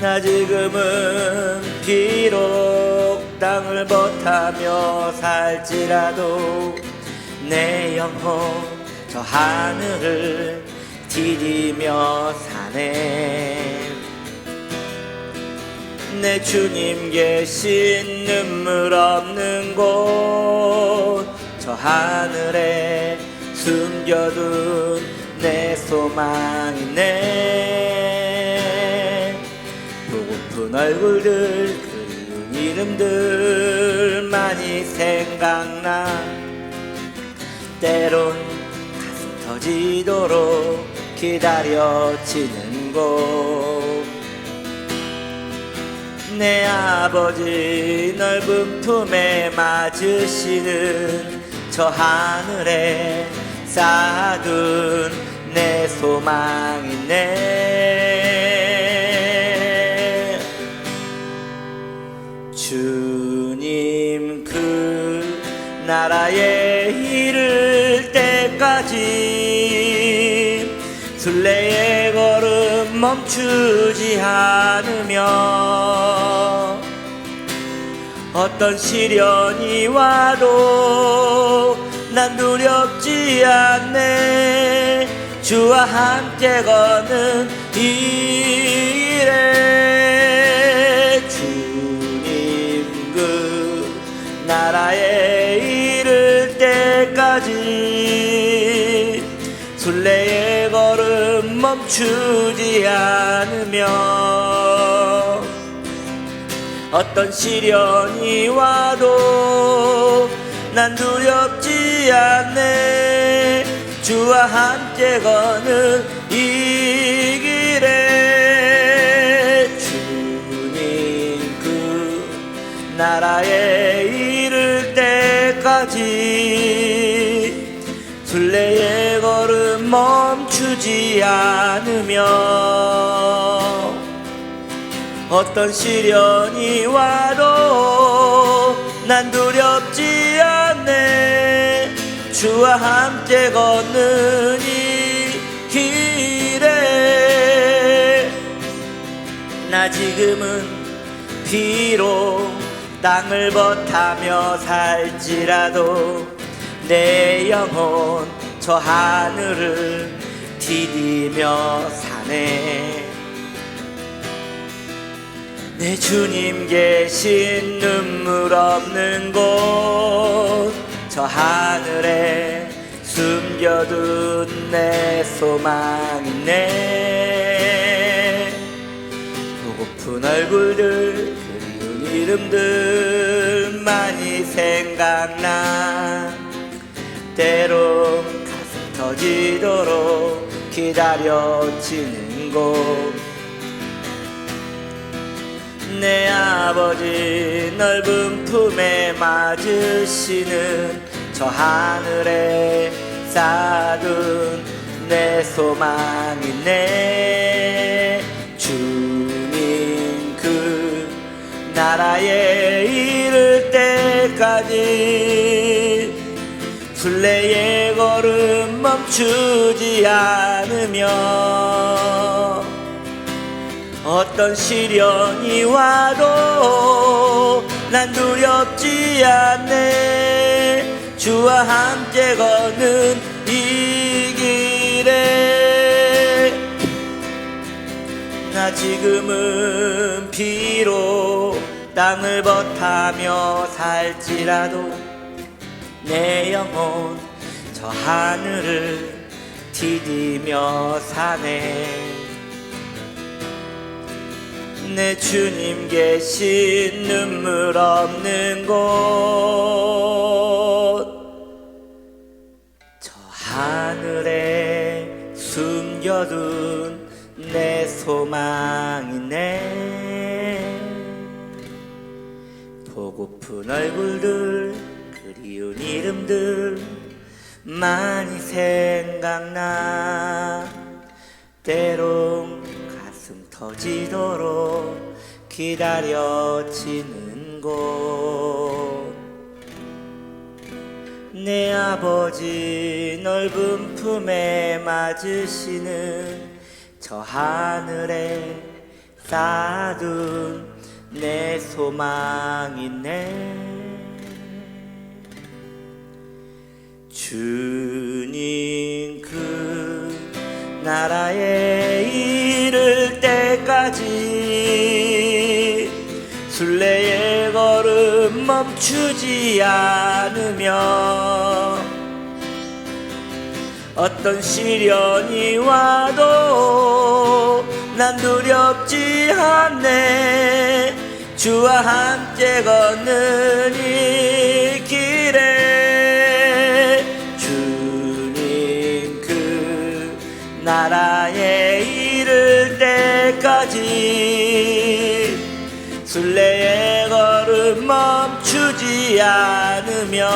나 지금은 비록 땅을 버타며 살지라도 내 영혼 저 하늘을 디디며 사네. 내 주님 계신 눈물 없는 곳 저 하늘에 숨겨둔 내 소망이네. 보고픈 얼굴들 그리운 이름들 많이 생각나. 때론 가슴 터지도록 기다려지는 곳. 내 아버지 넓은 품에 맞으시는 저 하늘에 쌓아둔 내 소망이네. 주님 그 나라에 이를 때까지 순례의 걸음 멈추지 않으며 어떤 시련이 와도 난 두렵지 않네. 주와 함께 걷는 이 일에 주님 그 나라에 이를 때까지 순례의 걸음 멈추지 않으며 어떤 시련이 와도 난 두렵지 않네. 주와 함께 걷는 이 길에 주님 그 나라에 이를 때까지 순례의 걸음 멈추지 않으며 어떤 시련이 와도 난 두렵지 않네. 주와 함께 걷는 이 길에 나 지금은 비록 땅을 버타며 살지라도 내 영혼 저 하늘을 디디며 사네. 내 주님 계신 눈물 없는 곳 저 하늘에 숨겨둔 내 소망이네. 보고픈 얼굴들 그리운 이름들 많이 생각나. 때론 가슴 터지도록 기다려지는 곳. 내 아버지 넓은 품에 맞으시는 저 하늘에 쌓아둔 내 소망이네. 주님 그 나라에 이를 때까지 순례의 걸음 멈추지 않으며 어떤 시련이 와도 난 두렵지 않네. 주와 함께 걷는 이 길에 나 지금은 비록 땅을 버타며 살지라도 내 영혼 저 하늘을 디디며 사네. 내 주님 계신 눈물 없는 곳 저 하늘에 숨겨둔 내 소망이네. 보고픈 얼굴들 그리운 이름들 많이 생각나. 때론 가슴 터지도록 기다려지는 곳. 내 아버지 넓은 품에 맞으시는 저 하늘에 쌓아둔 내 소망이네. 주님 그 나라에 이를 때까지 순례의 걸음 멈추지 않으며 어떤 시련이 와도 난 두렵지 않네. 주와 함께 걷는 이 길에 주님 그 나라에 이를 때까지 순례의 걸음 멈추지 않으며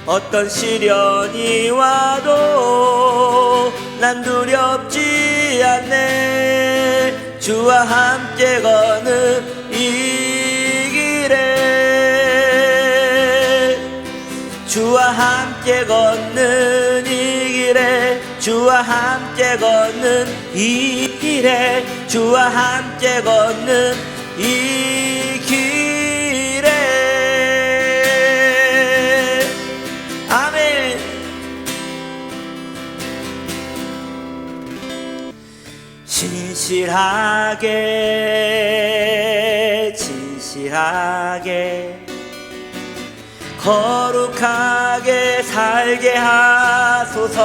어떤 시련이 와도 난 두렵지 않네. 주와 함께 걷는 이 길에 주와 함께 걷는 이 길에 주와 함께 걷는 이 길에 주와 함께 걷는 이 길에 아멘. 진실하게 거룩하게 살게 하소서.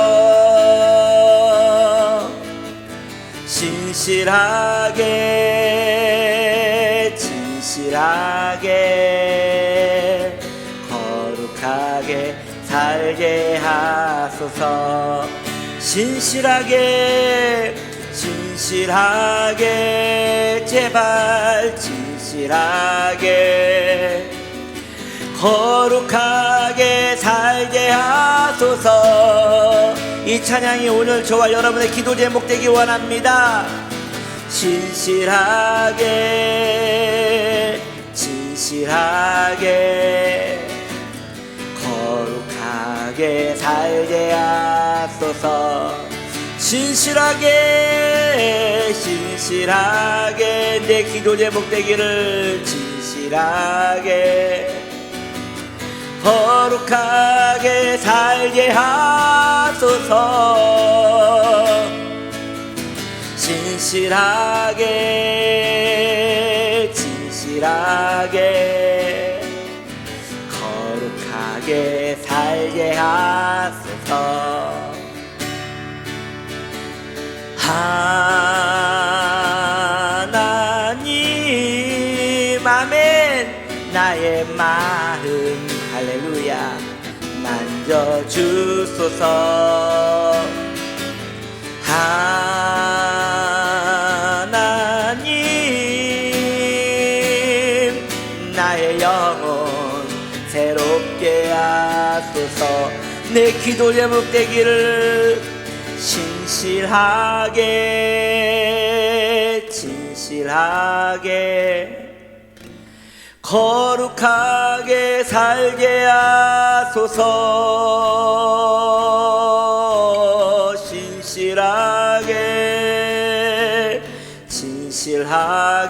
진실하게 거룩하게 살게 하소서. 진실하게 제발 진실하게 거룩하게 살게 하소서. 이 찬양이 오늘 저와 여러분의 기도 제목 되기 원합니다. 진실하게 거룩하게 살게 하소서. 진실하게 내 기도 제목 되기를. 진실하게 거룩하게 살게 하소서. 진실하게 거룩하게 살게 하소서. 하나님 아멘. 나의 마음 할렐루야 만져주소서. 하나님 나의 영혼 새롭게 하소서. 내 기도 제목 되기를. 진실하게 거룩하게 살게 하소서. 진실하게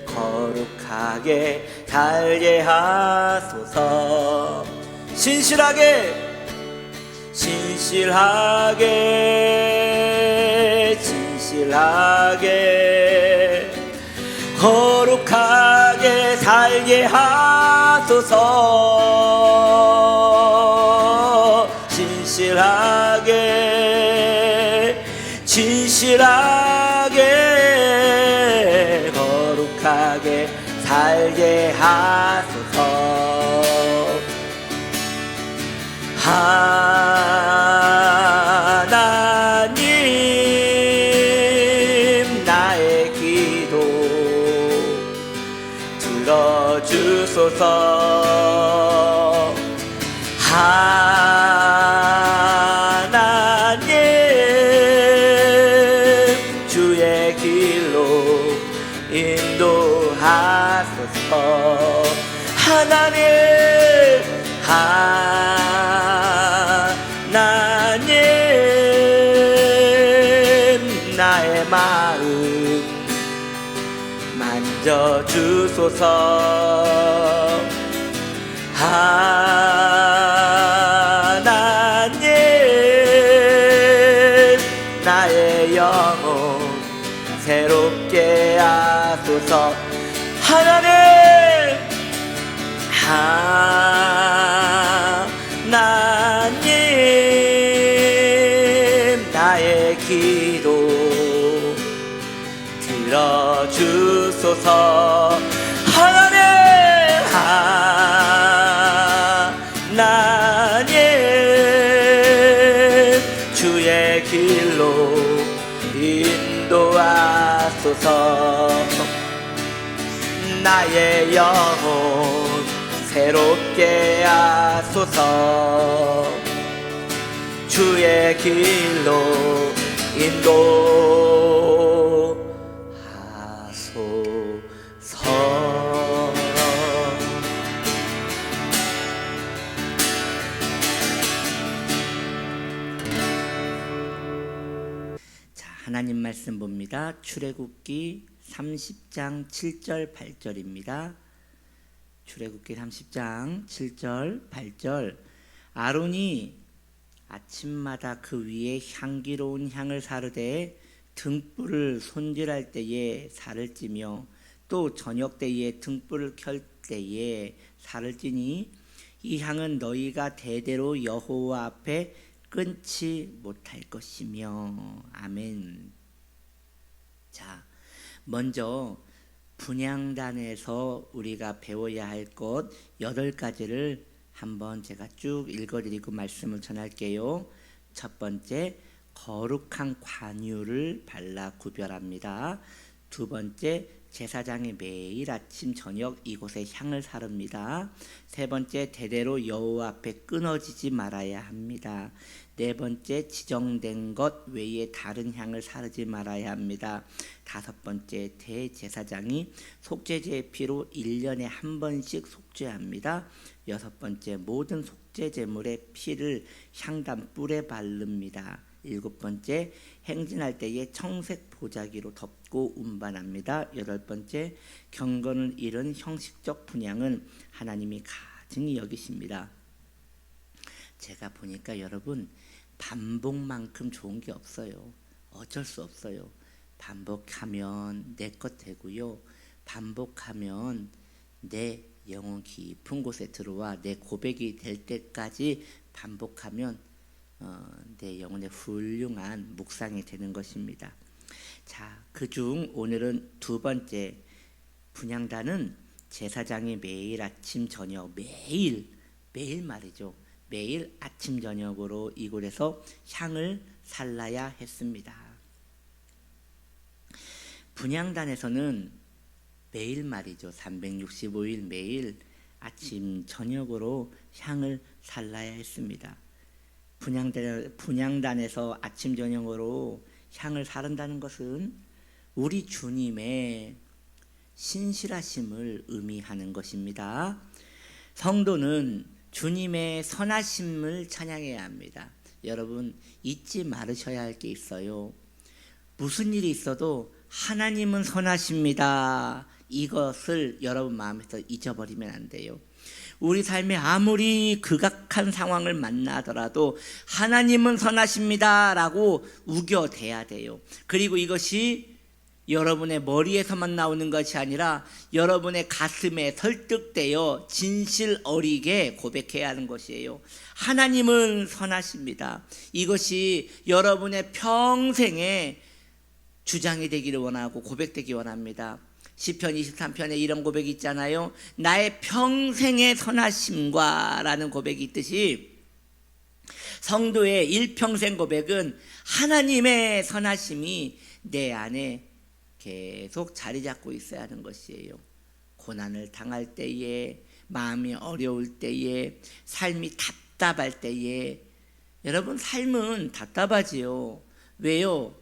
거룩하게 살게 하소서. 진실하게 거룩하게 살게 하소서. 진실하게 거룩하게 살게 하소서. 하나님 나의 기도 들어주소서. 하나님 주의 길로 인도하소서. 하나님 나의 마음 만져주소서. 하나님 나의 영혼 새롭게 하소서. 하나님 하나님 나의 기도 들어주소서. 하나님 하나님 주의 길로 인도하소서. 나의 영혼 새롭게 하소서. 주의 길로 인도하소서. 자, 하나님 말씀 봅니다. 출애굽기 30장 7절 8절입니다. 출애굽기 30장 7절 8절. 아론이 아침마다 그 위에 향기로운 향을 사르되 등불을 손질할 때에 살을 찌며 또 저녁 때에 등불을 켤 때에 살을 찌니 이 향은 너희가 대대로 여호와 앞에 끊지 못할 것이며. 아멘. 자, 먼저 분향단에서 우리가 배워야 할 것 8가지를 한번 제가 쭉 읽어드리고 말씀을 전할게요. 첫 번째, 거룩한 관유를 발라 구별합니다. 두 번째, 제사장이 매일 아침 저녁 이곳에 향을 사릅니다. 세 번째, 대대로 여호와 앞에 끊어지지 말아야 합니다. 네 번째, 지정된 것 외에 다른 향을 사르지 말아야 합니다. 다섯 번째, 대제사장이 속죄제의 피로 1년에 한 번씩 속죄합니다. 여섯 번째, 모든 속죄 제물의 피를 향단 뿔에 바릅니다. 일곱 번째, 행진할 때에 청색 보자기로 덮고 운반합니다. 여덟 번째, 경건을 잃은 형식적 분향은 하나님이 가증히 여기십니다. 제가 보니까 여러분, 반복만큼 좋은 게 없어요. 어쩔 수 없어요. 반복하면 내 것 되고요. 반복하면 내 영혼 깊은 곳에 들어와 내 고백이 될 때까지 반복하면 내 영혼의 훌륭한 묵상이 되는 것입니다. 자, 그중 오늘은 두 번째, 분향단은 제사장이 매일 아침 저녁 매일 말이죠. 매일 아침 저녁으로 이곳에서 향을 살라야 했습니다. 분향단에서는 매일 말이죠. 365일 매일 아침 저녁으로 향을 살라야 했습니다. 분향단에서 아침 저녁으로 향을 사른다는 것은 우리 주님의 신실하심을 의미하는 것입니다. 성도는 주님의 선하심을 찬양해야 합니다. 여러분, 잊지 말으셔야 할 게 있어요. 무슨 일이 있어도 하나님은 선하십니다. 이것을 여러분 마음에서 잊어버리면 안 돼요. 우리 삶에 아무리 극악한 상황을 만나더라도 하나님은 선하십니다 라고 우겨대야 돼요. 그리고 이것이 여러분의 머리에서만 나오는 것이 아니라 여러분의 가슴에 설득되어 진실 어리게 고백해야 하는 것이에요. 하나님은 선하십니다. 이것이 여러분의 평생의 주장이 되기를 원하고 고백되기 원합니다. 시편 23편에 이런 고백이 있잖아요. 나의 평생의 선하심과 라는 고백이 있듯이 성도의 일평생 고백은 하나님의 선하심이 내 안에 계속 자리 잡고 있어야 하는 것이에요. 고난을 당할 때에, 마음이 어려울 때에, 삶이 답답할 때에. 여러분, 삶은 답답하지요. 왜요?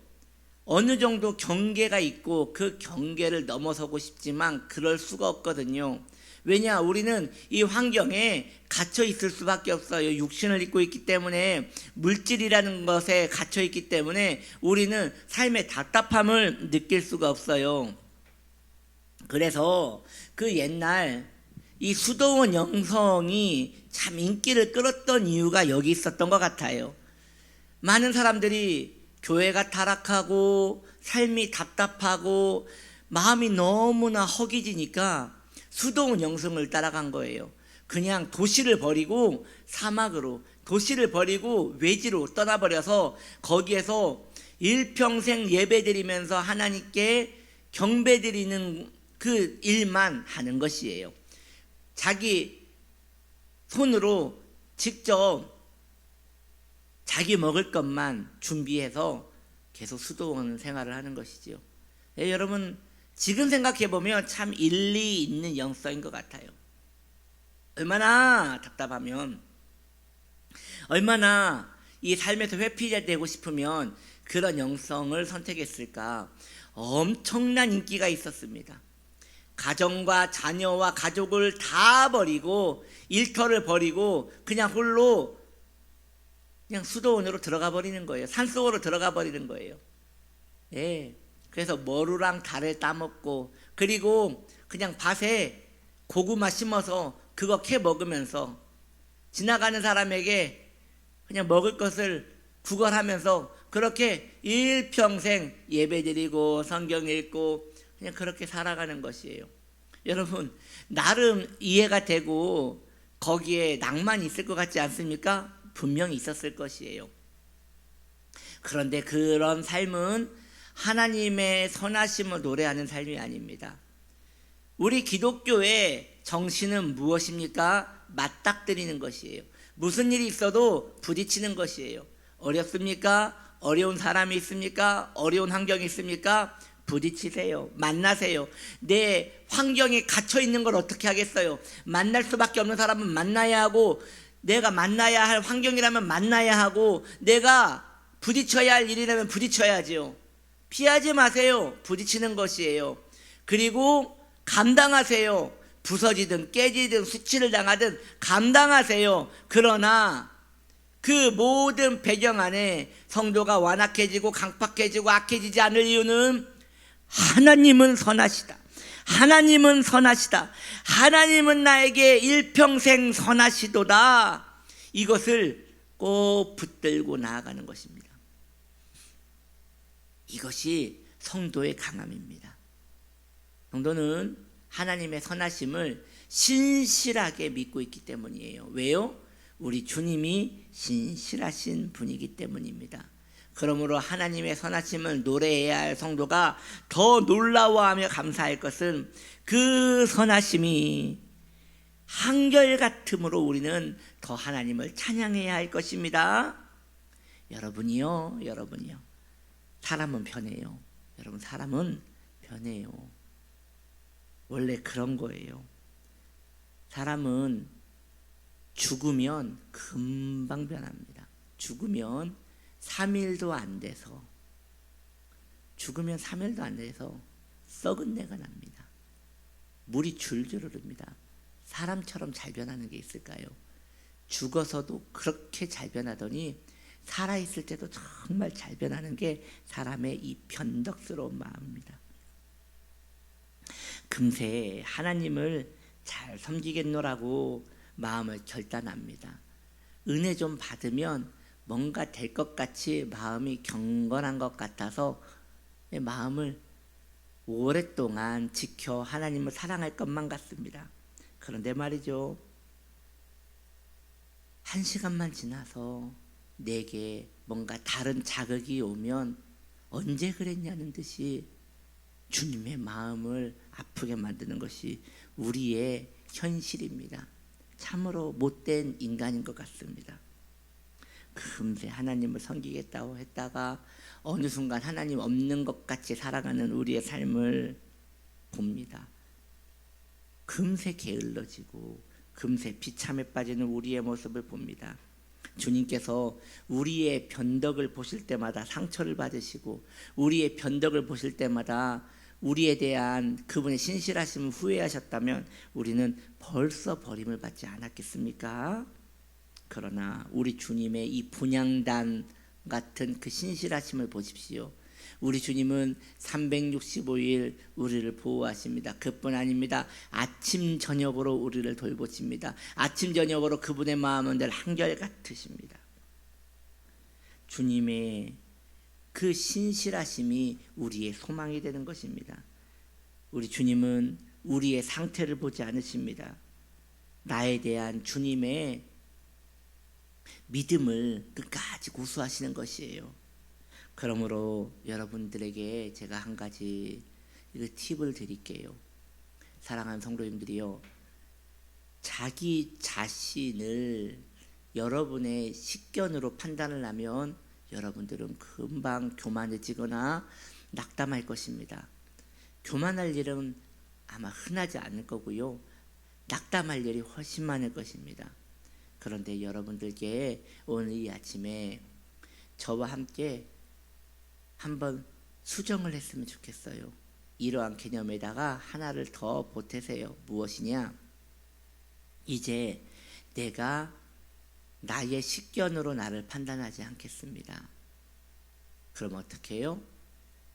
어느 정도 경계가 있고 그 경계를 넘어서고 싶지만 그럴 수가 없거든요. 왜냐? 우리는 이 환경에 갇혀 있을 수밖에 없어요. 육신을 입고 있기 때문에, 물질이라는 것에 갇혀 있기 때문에 우리는 삶의 답답함을 느낄 수가 없어요. 그래서 그 옛날 이 수도원 영성이 참 인기를 끌었던 이유가 여기 있었던 것 같아요. 많은 사람들이 교회가 타락하고 삶이 답답하고 마음이 너무나 허기지니까 수도원 영성을 따라간 거예요. 그냥 도시를 버리고 사막으로, 도시를 버리고 외지로 떠나버려서 거기에서 일평생 예배드리면서 하나님께 경배드리는 그 일만 하는 것이에요. 자기 손으로 직접 자기 먹을 것만 준비해서 계속 수도원 생활을 하는 것이지요. 여러분, 지금 생각해보면 참 일리 있는 영성인 것 같아요. 얼마나 답답하면, 얼마나 이 삶에서 회피자 되고 싶으면 그런 영성을 선택했을까. 엄청난 인기가 있었습니다. 가정과 자녀와 가족을 다 버리고 일터를 버리고 그냥 홀로 그냥 수도원으로 들어가 버리는 거예요. 산속으로 들어가 버리는 거예요. 예. 그래서 머루랑 달을 따먹고, 그리고 그냥 밭에 고구마 심어서 그거 캐 먹으면서 지나가는 사람에게 그냥 먹을 것을 구걸하면서 그렇게 일평생 예배드리고 성경 읽고 그냥 그렇게 살아가는 것이에요. 여러분, 나름 이해가 되고 거기에 낭만이 있을 것 같지 않습니까? 분명히 있었을 것이에요. 그런데 그런 삶은 하나님의 선하심을 노래하는 삶이 아닙니다. 우리 기독교의 정신은 무엇입니까? 맞닥뜨리는 것이에요. 무슨 일이 있어도 부딪히는 것이에요. 어렵습니까? 어려운 사람이 있습니까? 어려운 환경이 있습니까? 부딪히세요. 만나세요. 내 환경에 갇혀 있는 걸 어떻게 하겠어요? 만날 수밖에 없는 사람은 만나야 하고, 내가 만나야 할 환경이라면 만나야 하고, 내가 부딪혀야 할 일이라면 부딪혀야지요. 피하지 마세요. 부딪히는 것이에요. 그리고 감당하세요. 부서지든 깨지든 수치를 당하든 감당하세요. 그러나 그 모든 배경 안에 성도가 완악해지고 강팍해지고 악해지지 않을 이유는 하나님은 선하시다. 하나님은 선하시다. 하나님은 나에게 일평생 선하시도다. 이것을 꼭 붙들고 나아가는 것입니다. 이것이 성도의 강함입니다. 성도는 하나님의 선하심을 신실하게 믿고 있기 때문이에요. 왜요? 우리 주님이 신실하신 분이기 때문입니다. 그러므로 하나님의 선하심을 노래해야 할 성도가 더 놀라워하며 감사할 것은 그 선하심이 한결같음으로 우리는 더 하나님을 찬양해야 할 것입니다. 여러분이요. 사람은 변해요. 여러분, 사람은 변해요. 원래 그런 거예요. 사람은 죽으면 금방 변합니다. 죽으면 3일도 안 돼서 썩은 내가 납니다. 물이 줄줄 흐릅니다. 사람처럼 잘 변하는 게 있을까요? 죽어서도 그렇게 잘 변하더니 살아있을 때도 정말 잘 변하는 게 사람의 이 변덕스러운 마음입니다. 금세 하나님을 잘 섬기겠노라고 마음을 결단합니다. 은혜 좀 받으면 뭔가 될 것 같이 마음이 경건한 것 같아서 마음을 오랫동안 지켜 하나님을 사랑할 것만 같습니다. 그런데 말이죠, 1시간만 지나서 내게 뭔가 다른 자극이 오면 언제 그랬냐는 듯이 주님의 마음을 아프게 만드는 것이 우리의 현실입니다. 참으로 못된 인간인 것 같습니다. 금세 하나님을 섬기겠다고 했다가 어느 순간 하나님 없는 것 같이 살아가는 우리의 삶을 봅니다. 금세 게을러지고 금세 비참에 빠지는 우리의 모습을 봅니다. 주님께서 우리의 변덕을 보실 때마다 상처를 받으시고 우리의 변덕을 보실 때마다 우리에 대한 그분의 신실하심을 후회하셨다면 우리는 벌써 버림을 받지 않았겠습니까? 그러나 우리 주님의 이 분향단 같은 그 신실하심을 보십시오. 우리 주님은 365일 우리를 보호하십니다. 그뿐 아닙니다. 아침 저녁으로 우리를 돌보십니다. 아침 저녁으로 그분의 마음은 늘 한결같으십니다. 주님의 그 신실하심이 우리의 소망이 되는 것입니다. 우리 주님은 우리의 상태를 보지 않으십니다. 나에 대한 주님의 믿음을 끝까지 고수하시는 것이에요. 그러므로 여러분들에게 제가 한 가지 팁을 드릴게요. 사랑하는 성도님들이요, 자기 자신을 여러분의 식견으로 판단을 하면 여러분들은 금방 교만해지거나 낙담할 것입니다. 교만할 일은 아마 흔하지 않을 거고요, 낙담할 일이 훨씬 많을 것입니다. 그런데 여러분들께 오늘 이 아침에 저와 함께 한번 수정을 했으면 좋겠어요. 이러한 개념에다가 하나를 더 보태세요. 무엇이냐? 이제 내가 나의 식견으로 나를 판단하지 않겠습니다. 그럼 어떻게 해요?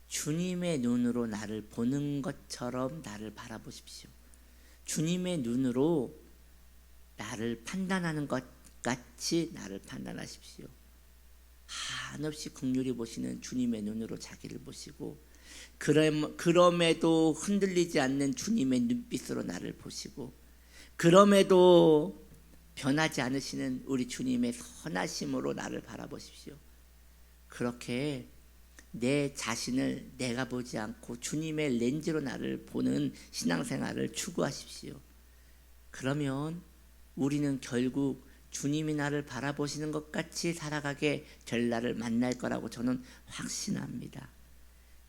주님의 눈으로 나를 보는 것처럼 나를 바라보십시오. 주님의 눈으로 나를 판단하는 것 같이 나를 판단하십시오. 한없이 긍휼히 보시는 주님의 눈으로 자기를 보시고, 그럼에도 흔들리지 않는 주님의 눈빛으로 나를 보시고, 그럼에도 변하지 않으시는 우리 주님의 선하심으로 나를 바라보십시오. 그렇게 내 자신을 내가 보지 않고 주님의 렌즈로 나를 보는 신앙생활을 추구하십시오. 그러면 우리는 결국 주님이 나를 바라보시는 것 같이 살아가게 될 날을 만날 거라고 저는 확신합니다.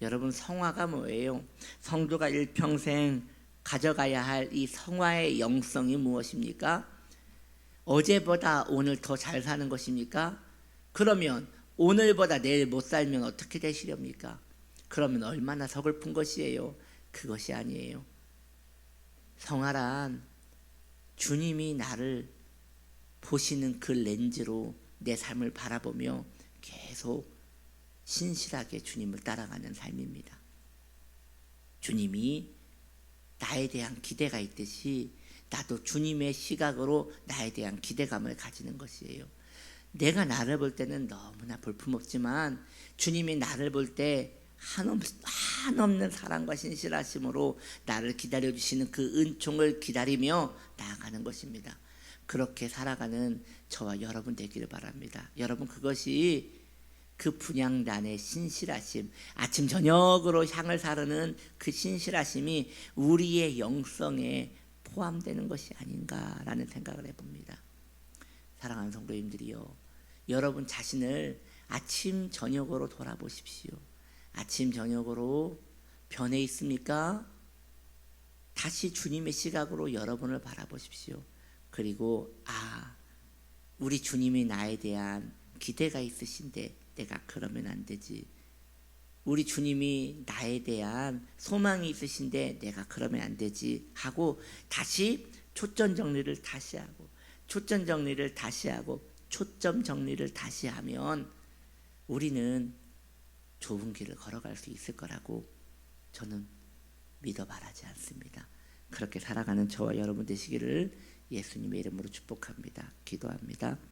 여러분, 성화가 뭐예요? 성도가 일평생 가져가야 할 이 성화의 영성이 무엇입니까? 어제보다 오늘 더 잘 사는 것입니까? 그러면 오늘보다 내일 못 살면 어떻게 되시렵니까? 그러면 얼마나 서글픈 것이에요. 그것이 아니에요. 성화란 주님이 나를 보시는 그 렌즈로 내 삶을 바라보며 계속 신실하게 주님을 따라가는 삶입니다. 주님이 나에 대한 기대가 있듯이 나도 주님의 시각으로 나에 대한 기대감을 가지는 것이에요. 내가 나를 볼 때는 너무나 볼품없지만 주님이 나를 볼 때 한없는 사랑과 신실하심으로 나를 기다려주시는 그 은총을 기다리며 나아가는 것입니다. 그렇게 살아가는 저와 여러분 되기를 바랍니다. 여러분, 그것이 그 분향단의 신실하심, 아침 저녁으로 향을 사르는 그 신실하심이 우리의 영성에 포함되는 것이 아닌가라는 생각을 해봅니다. 사랑하는 성도님들이요, 여러분 자신을 아침 저녁으로 돌아보십시오. 아침 저녁으로 변해 있습니까? 다시 주님의 시각으로 여러분을 바라보십시오. 그리고 우리 주님이 나에 대한 기대가 있으신데 내가 그러면 안 되지. 우리 주님이 나에 대한 소망이 있으신데 내가 그러면 안 되지 하고 다시 초점 정리를 다시 하고 초점 정리를 다시 하고 초점 정리를 다시 하면 우리는 좁은 길을 걸어갈 수 있을 거라고 저는 믿어 바라지 않습니다. 그렇게 살아가는 저와 여러분 되시기를 예수님의 이름으로 축복합니다. 기도합니다.